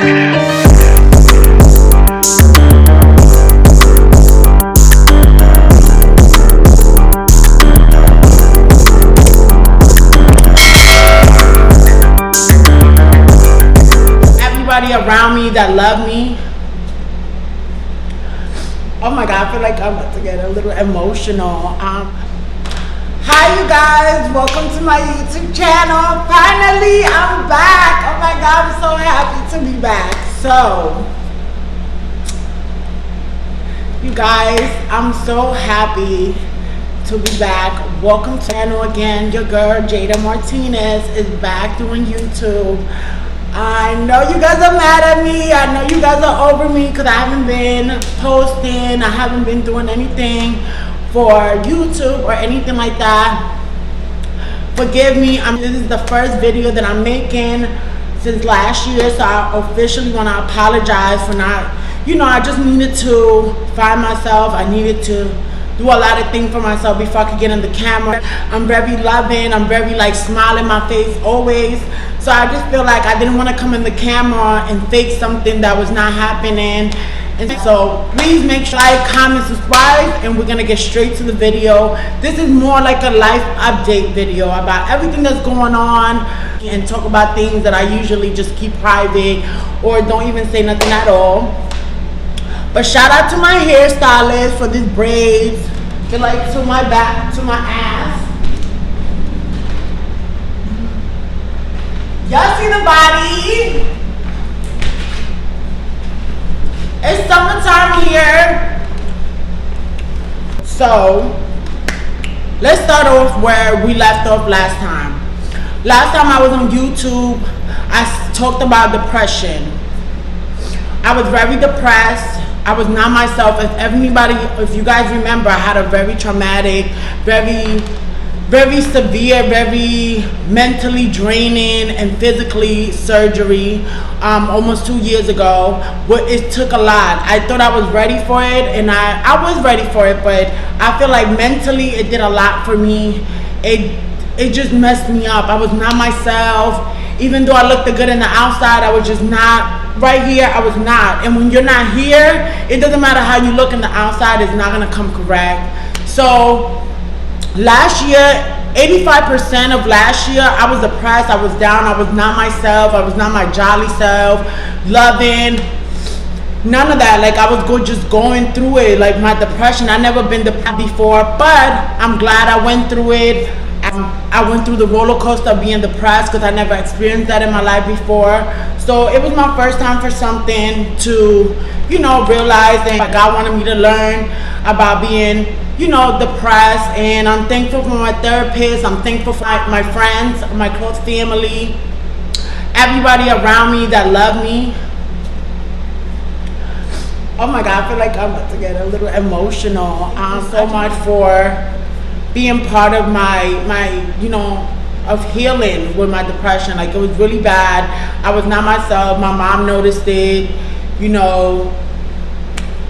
Around me that love me. Oh my God, I feel like I'm about to get a little emotional. Hi you guys, welcome to my YouTube channel. Finally, I'm back. Oh my God, I'm so happy to be back. So, you guys, I'm so happy to be back. Welcome to the channel again. Your girl, Jada Martinez, is back doing YouTube. I know you guys are mad at me. I know you guys are over me because I haven't been posting. I haven't been doing anything for YouTube or anything like that. Forgive me. This is the first video that I'm making since last year, so I officially want to apologize for not, I just needed to find myself. I needed to do a lot of things for myself before I could get on the camera. I'm very loving. I'm very smiling my face always. So I just feel like I didn't want to come in the camera and fake something that was not happening. And so please make sure like, comment, subscribe, and we're going to get straight to the video. This is more like a life update video about everything that's going on and talk about things that I usually just keep private or don't even say nothing at all. But shout out to my hairstylist for these braids. They're like to my back, to my ass. Y'all see the body? It's summertime here. So, let's start off where we left off last time. Last time I was on YouTube, I talked about depression. I was very depressed. I was not myself. If you guys remember, I had a very traumatic, very severe, very mentally draining and physically surgery almost 2 years ago. But it took a lot. I thought I was ready for it, and I was ready for it, but I feel like mentally it did a lot for me. It just messed me up. I was not myself. Even though I looked good on the outside, I was just not. Right here, I was not. And when you're not here, it doesn't matter how you look on the outside, it's not gonna come correct. So last year, 85% of last year, I was depressed, I was down, I was not myself, I was not my jolly self, loving, none of that. I was just going through it, my depression. I never been depressed before, but I'm glad I went through it. I went through the roller coaster of being depressed because I never experienced that in my life before. So it was my first time for something to, realize that God wanted me to learn about being, depressed. And I'm thankful for my therapist. I'm thankful for my friends, my close family, everybody around me that love me. Oh my God, I feel like I'm about to get a little emotional. So much for being part of my of healing with my depression. It was really bad. I was not myself. My mom noticed it,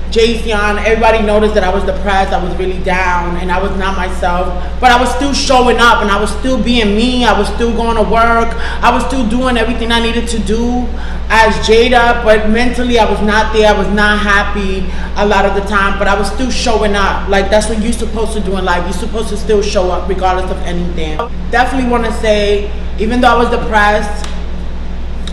Jason, everybody noticed that I was depressed. I was really down and I was not myself, but I was still showing up and I was still being me. I was still going to work. I was still doing everything I needed to do as Jada, but mentally I was not there. I was not happy a lot of the time, but I was still showing up. That's what you're supposed to do in life. You're supposed to still show up regardless of anything. I definitely want to say, even though I was depressed,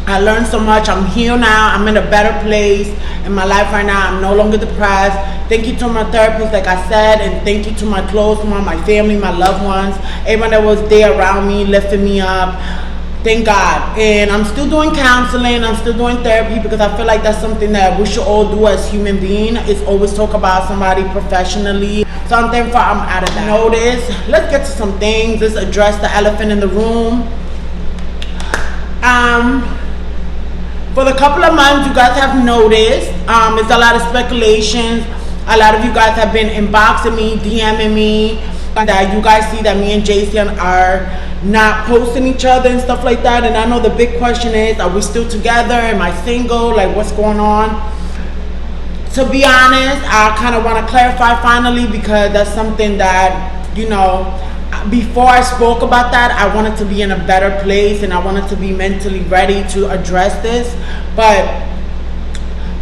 I learned so much. I'm here now. I'm in a better place in my life right now. I'm no longer depressed. Thank you to my therapist, like I said, and thank you to my close one, my family, my loved ones, everyone that was there around me, lifting me up. Thank God. And I'm still doing counseling. I'm still doing therapy because I feel like that's something that we should all do as human beings, is always talk about somebody professionally. So I'm thankful I'm out of that. Notice. Let's get to some things. Let's address the elephant in the room. For the couple of months, you guys have noticed, there's a lot of speculations. A lot of you guys have been inboxing me, DMing me, that you guys see that me and Jason are not posting each other and stuff like that. And I know the big question is, are we still together? Am I single? What's going on? To be honest, I kind of want to clarify finally, because that's something that, before I spoke about that, I wanted to be in a better place and I wanted to be mentally ready to address this. But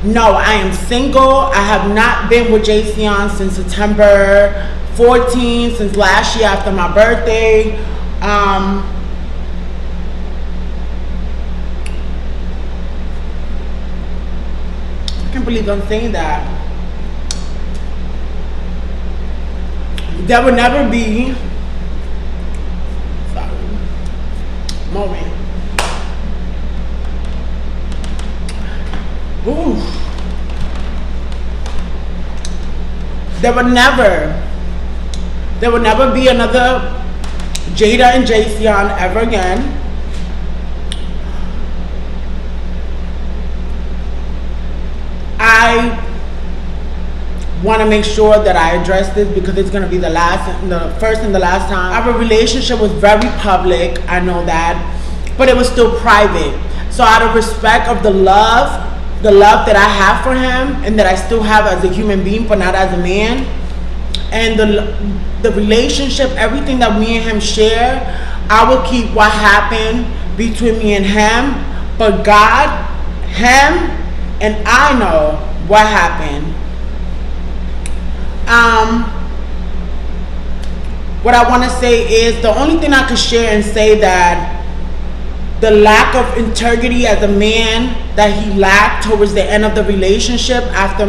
No, I am single. I have not been with Jayceon since September 14th, since last year after my birthday. I can't believe I'm saying that. There will never be, sorry, moment. Ooh. There will never be another Jada and Jayceon ever again. I want to make sure that I address this because it's going to be the first and the last time. Our relationship was very public, I know that, but it was still private. So out of respect of the love that I have for him and that I still have as a human being but not as a man, and the relationship, everything that me and him share, I will keep what happened between me and him, but God, him, and I know what happened. What I want to say is, the only thing I could share and say that the lack of integrity as a man that he lacked towards the end of the relationship after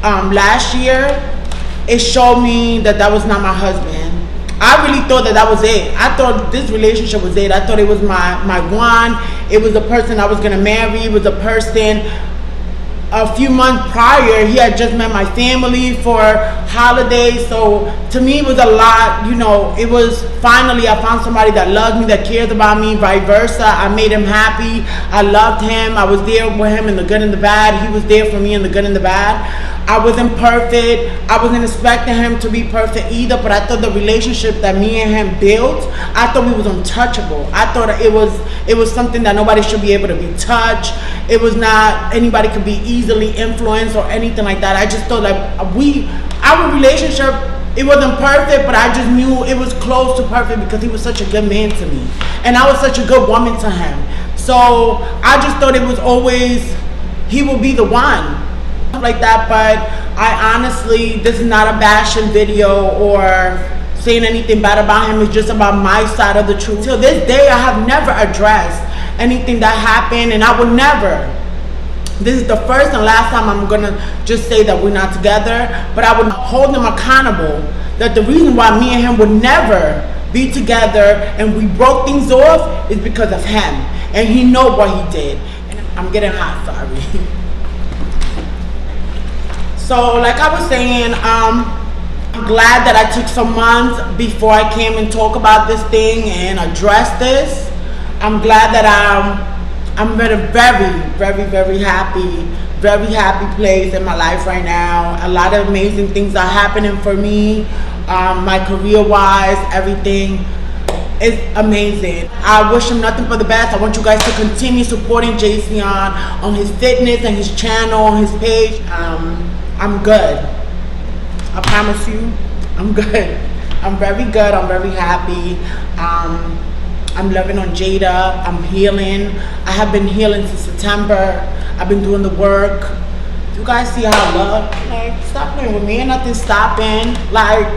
last year, it showed me that that was not my husband. I really thought that was it. I thought this relationship was it. I thought it was my one. It was the person I was going to marry. It was a person. A few months prior, he had just met my family for holidays. So to me, it was a lot. You know, it was finally I found somebody that loved me, that cares about me, vice versa. I made him happy. I loved him. I was there with him in the good and the bad. He was there for me in the good and the bad. I wasn't perfect. I wasn't expecting him to be perfect either, but I thought the relationship that me and him built, I thought we was untouchable. I thought it was something that nobody should be able to be touched. It was not anybody could be easily influenced or anything like that. I just thought like our relationship, it wasn't perfect, but I just knew it was close to perfect because he was such a good man to me. And I was such a good woman to him. So I just thought it was always, he would be the one. Like that, but I honestly, this is not a bashing video or saying anything bad about him. It's just about my side of the truth. Till this day, I have never addressed anything that happened, and I would never. This is the first and last time I'm gonna just say that we're not together, but I would hold him accountable that the reason why me and him would never be together and we broke things off is because of him, and he know what he did. And I'm getting hot, sorry. So like I was saying, I'm glad that I took some months before I came and talk about this thing and address this. I'm glad that I'm at a very happy place in my life right now. A lot of amazing things are happening for me, my career wise, everything is amazing. I wish him nothing but the best. I want you guys to continue supporting Jayceon on his fitness and his channel, on his page. I'm good. I promise you, I'm good. I'm very good. I'm very happy. I'm loving on Jada. I'm healing. I have been healing since September. I've been doing the work. You guys see how I look? Like, stop playing with me. Ain't nothing stopping. Like,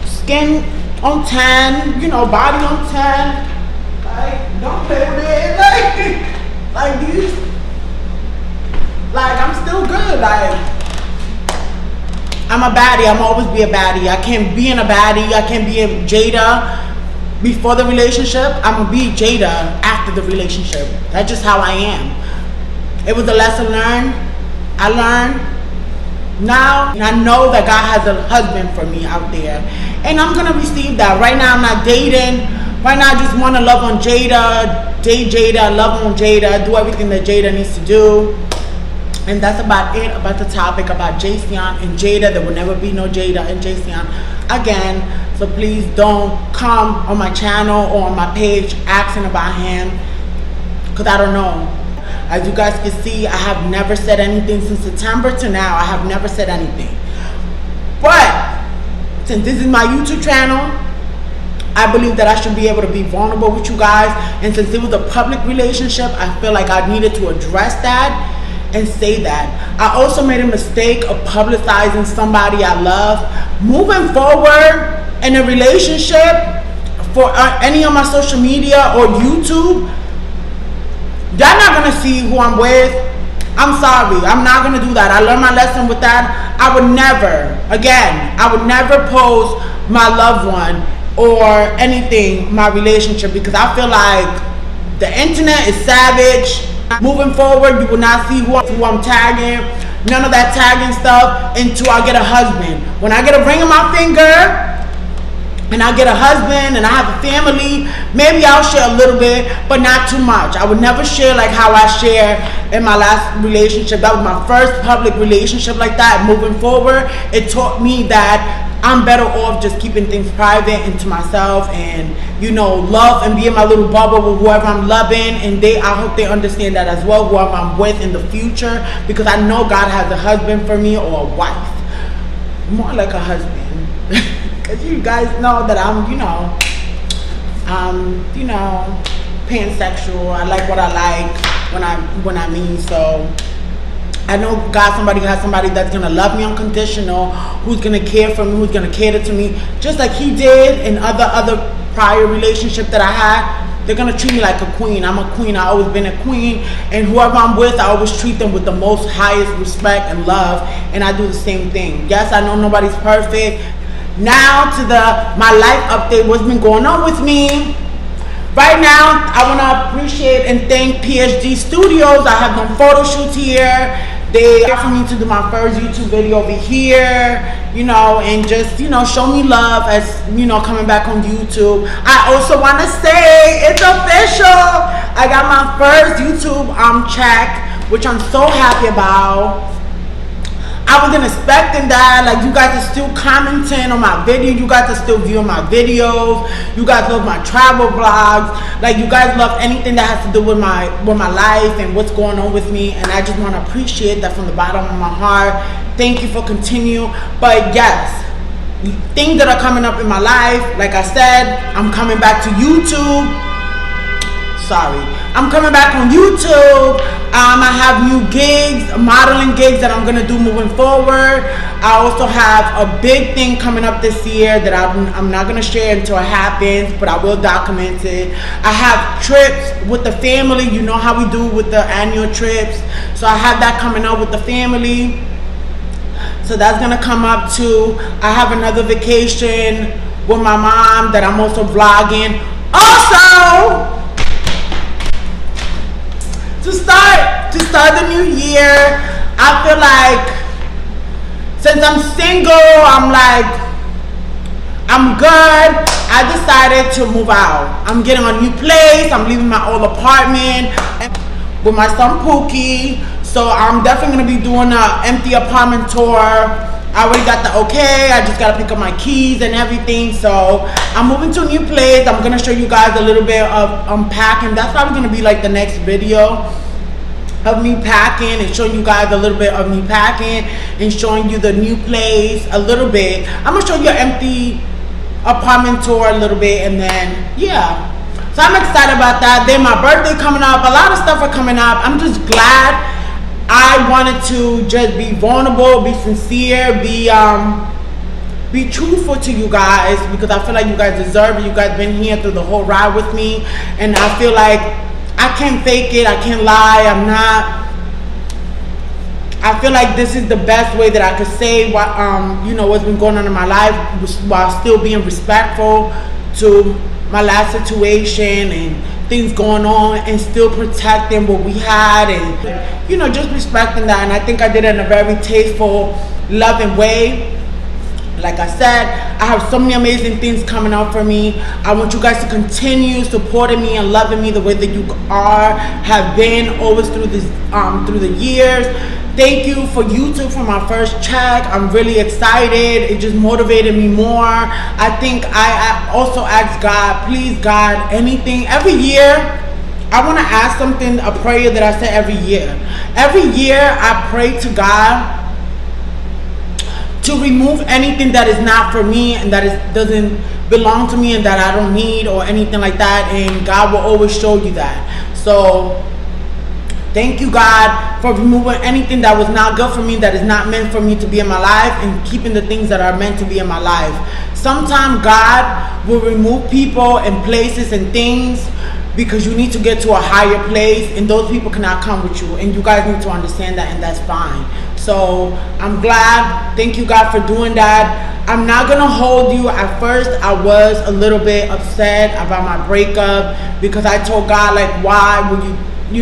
skin on 10, you know, body on 10. Like, don't play with it. Like these. Like, I'm still good. Like, I'm a baddie. I'm always be a baddie. I can't be in a baddie. I can't be in Jada before the relationship. I'm gonna be Jada after the relationship. That's just how I am. It was a lesson learned. I learned. Now, and I know that God has a husband for me out there. And I'm gonna receive that. Right now I'm not dating. Right now I just wanna love on Jada, date Jada, love on Jada, do everything that Jada needs to do. And that's about it, about the topic, about Jayceon and Jada. There will never be no Jada and Jayceon again. So please don't come on my channel or on my page asking about him, because I don't know. As you guys can see, I have never said anything since September to now. I have never said anything. But since this is my YouTube channel, I believe that I should be able to be vulnerable with you guys. And since it was a public relationship, I feel like I needed to address that and say that. I also made a mistake of publicizing somebody I love. Moving forward in a relationship, for any of my social media or YouTube, y'all not gonna see who I'm with. I'm sorry, I'm not gonna do that. I learned my lesson with that. I would never, again, I would never post my loved one or anything, my relationship, because I feel like the internet is savage. Moving forward, you will not see who I'm tagging, none of that tagging stuff until I get a husband. When I get a ring on my finger, and I get a husband and I have a family, maybe I'll share a little bit, but not too much. I would never share like how I share in my last relationship. That was my first public relationship like that. Moving forward, it taught me that I'm better off just keeping things private and to myself, and love and be in my little bubble with whoever I'm loving, and I hope they understand that as well, whoever I'm with in the future, because I know God has a husband for me, or a wife. More like a husband. Because you guys know that I'm pansexual. I like what I like when I mean. So I know somebody has somebody that's gonna love me unconditional, who's gonna care for me, who's gonna cater to me, just like he did in other prior relationship that I had. They're gonna treat me like a queen. I'm a queen. I've always been a queen, and whoever I'm with, I always treat them with the most highest respect and love, and I do the same thing. Yes, I know nobody's perfect. Now to my life update, what's been going on with me. Right now, I want to appreciate and thank PhD Studios. I have done photo shoots here. They offered me to do my first YouTube video over here, and just, show me love as, coming back on YouTube. I also want to say it's official. I got my first YouTube check, which I'm so happy about. I wasn't expecting that. Like, you guys are still commenting on my video. You guys are still viewing my videos. You guys love my travel vlogs. Like, you guys love anything that has to do with my life and what's going on with me. And I just want to appreciate that from the bottom of my heart. Thank you for continuing. But yes, things that are coming up in my life, like I said, I'm coming back to YouTube. I'm coming back on YouTube. I have new gigs, modeling gigs that I'm going to do moving forward. I also have a big thing coming up this year that I'm not going to share until it happens, but I will document it. I have trips with the family. You know how we do with the annual trips. So I have that coming up with the family. So that's going to come up too. I have another vacation with my mom that I'm also vlogging. Also, to start the new year, I feel like since I'm single, I'm good. I decided to move out. I'm getting a new place. I'm leaving my old apartment with my son Pookie. So I'm definitely gonna be doing an empty apartment tour. I already got the okay. I just gotta pick up my keys and everything. So I'm moving to a new place. I'm gonna show you guys a little bit of unpacking. That's probably gonna be like the next video of me packing and showing you guys a little bit of me packing and showing you the new place a little bit. I'm gonna show you an empty apartment tour a little bit, and then yeah. So I'm excited about that. Then my birthday coming up. A lot of stuff are coming up. I'm just glad. I wanted to just be vulnerable, be sincere, be truthful to you guys, because I feel like you guys deserve it. You guys been here through the whole ride with me, and I feel like I can't fake it. I can't lie. I feel like this is the best way that I could say what what's been going on in my life while still being respectful to my last situation and things going on, and still protecting what we had, and just respecting that. And I think I did it in a very tasteful, loving way. Like I said, I have so many amazing things coming out for me. I want you guys to continue supporting me and loving me the way that you have been always through this through the years. Thank you for YouTube for my first check. I'm really excited. It just motivated me more. I think I also asked God, please God, anything. Every year, I want to ask something, a prayer that I say every year. Every year, I pray to God to remove anything that is not for me and that doesn't belong to me and that I don't need or anything like that. And God will always show you that. So Thank you, God, for removing anything that was not good for me, that is not meant for me to be in my life, and keeping the things that are meant to be in my life. Sometimes God will remove people and places and things because you need to get to a higher place, and those people cannot come with you, and you guys need to understand that, and that's fine. So I'm glad. Thank you, God, for doing that. I'm not gonna hold you. At first I was a little bit upset about my breakup because I told God, like, why would you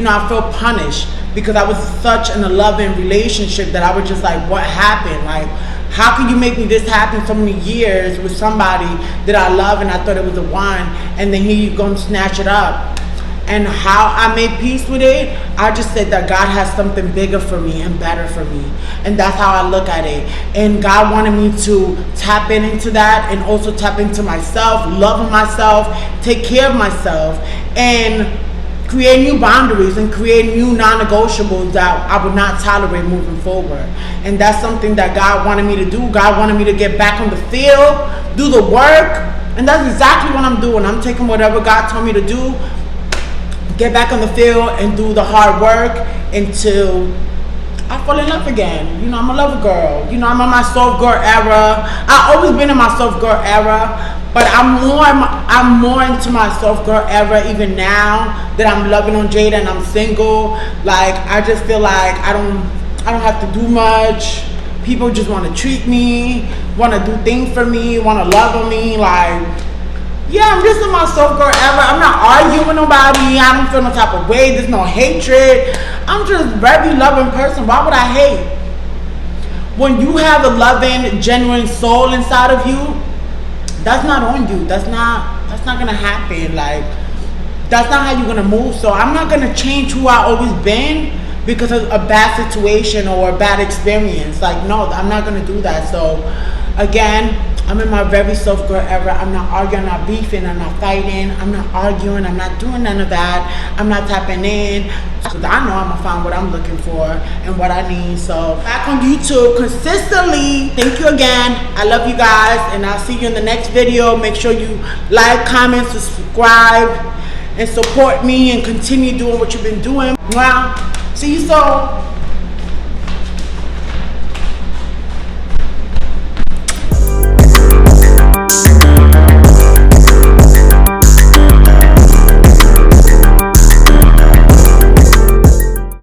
I feel punished because I was such in a loving relationship that I was just like, what happened? Like, how can you make me this happen so many years with somebody that I love and I thought it was the one, and then here you go and snatch it up? And how I made peace with it, I just said that God has something bigger for me and better for me, and that's how I look at it. And God wanted me to tap into that, and also tap into myself, loving myself, take care of myself, and create new boundaries and create new non-negotiables that I would not tolerate moving forward. And that's something that God wanted me to do. God wanted me to get back on the field, do the work, and that's exactly what I'm doing. I'm taking whatever God told me to do, get back on the field and do the hard work until I fall in love again. I'm a lover girl. I'm in my soft girl era. I've always been in my soft girl era, but I'm more into my soft girl era even now that I'm loving on Jada and I'm single. Like, I just feel like I don't have to do much. People just want to treat me, want to do things for me, want to love on me. Like, yeah, I'm just in my soft girl era. I'm not arguing with nobody. I don't feel no type of way. There's no hatred. I'm just a very loving person. Why would I hate? When you have a loving, genuine soul inside of you, that's not on you. That's not gonna happen. Like, that's not how you're gonna move. So I'm not gonna change who I always been because of a bad situation or a bad experience. Like, no, I'm not gonna do that. So again, I'm in my very soft girl era. I'm not arguing, I'm not beefing, I'm not fighting, I'm not arguing, I'm not doing none of that. I'm not tapping in. So I know I'm gonna find what I'm looking for and what I need. So back on YouTube consistently. Thank you again. I love you guys, and I'll see you in the next video. Make sure you like, comment, subscribe, and support me and continue doing what you've been doing. Wow. See you soon.